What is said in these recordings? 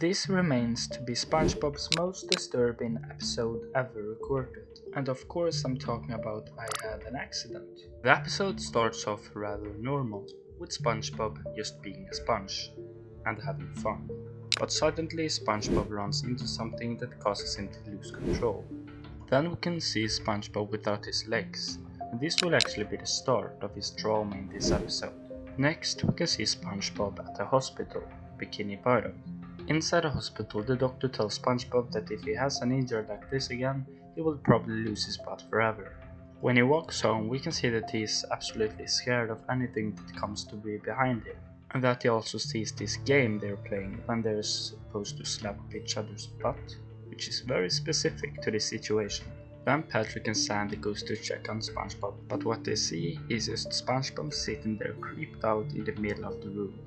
This remains to be SpongeBob's most disturbing episode ever recorded. And of course I'm talking about I Had an Accident. The episode starts off rather normal, with SpongeBob just being a sponge and having fun. But suddenly SpongeBob runs into something that causes him to lose control. Then we can see SpongeBob without his legs, and this will actually be the start of his trauma in this episode. Next we can see SpongeBob at a hospital, Bikini Bottom. Inside the hospital, the doctor tells SpongeBob that if he has an injury like this again, he will probably lose his butt forever. When he walks home, we can see that he is absolutely scared of anything that comes to be behind him, and that he also sees this game they're playing when they're supposed to slap each other's butt, which is very specific to this situation. Then Patrick and Sandy goes to check on SpongeBob, but what they see is just SpongeBob sitting there creeped out in the middle of the room.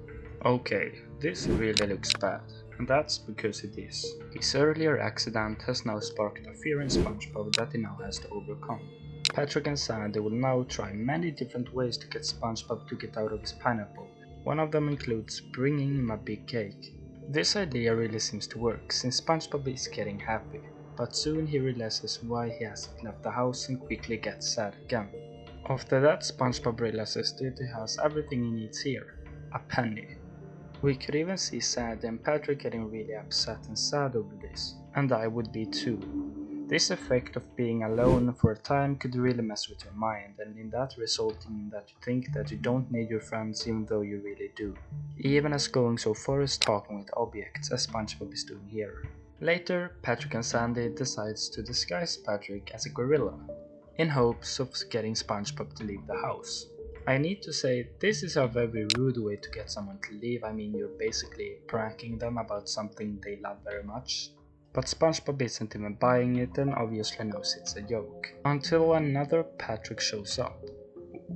Okay, this really looks bad, and that's because it is. His earlier accident has now sparked a fear in SpongeBob that he now has to overcome. Patrick and Sandy will now try many different ways to get SpongeBob to get out of his pineapple. One of them includes bringing him a big cake. This idea really seems to work, since SpongeBob is getting happy, but soon he realizes why he hasn't left the house and quickly gets sad again. After that, SpongeBob realizes that he has everything he needs here, a penny. We could even see Sandy and Patrick getting really upset and sad over this, and I would be too. This effect of being alone for a time could really mess with your mind, and in that resulting in that you think that you don't need your friends even though you really do. Even as going so far as talking with objects as SpongeBob is doing here. Later, Patrick and Sandy decides to disguise Patrick as a gorilla, in hopes of getting SpongeBob to leave the house. I need to say, this is a very rude way to get someone to leave. I mean, you're basically pranking them about something they love very much. But SpongeBob isn't even buying it and obviously knows it's a joke. Until another Patrick shows up.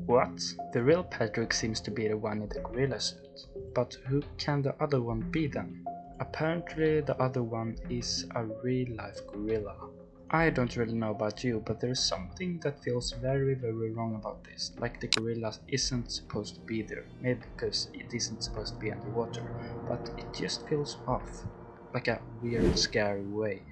What? The real Patrick seems to be the one in the gorilla suit. But who can the other one be then? Apparently the other one is a real life gorilla. I don't really know about you, but there's something that feels very wrong about this. Like the gorilla isn't supposed to be there, maybe because it isn't supposed to be underwater, but it just feels off, like a weird scary way.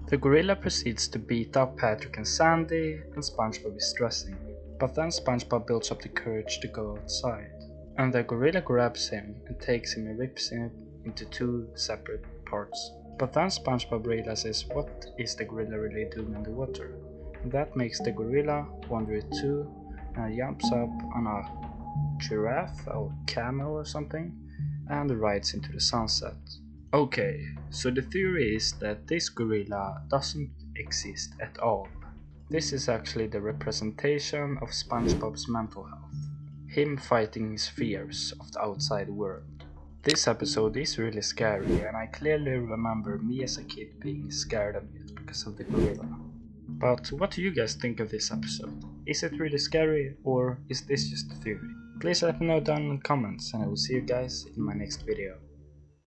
The gorilla proceeds to beat up Patrick and Sandy, and SpongeBob is stressing, but then SpongeBob builds up the courage to go outside, and the gorilla grabs him and takes him and rips him into two separate parts. But then SpongeBob realizes what is the gorilla really doing in the water, and that makes the gorilla wonder it too, and jumps up on a giraffe or camel or something, and rides into the sunset. Okay, so the theory is that this gorilla doesn't exist at all. This is actually the representation of SpongeBob's mental health, him fighting his fears of the outside world. This episode is really scary, and I clearly remember me as a kid being scared of it because of the gorilla. But what do you guys think of this episode? Is it really scary, or is this just a theory? Please let me know down in the comments, and I will see you guys in my next video.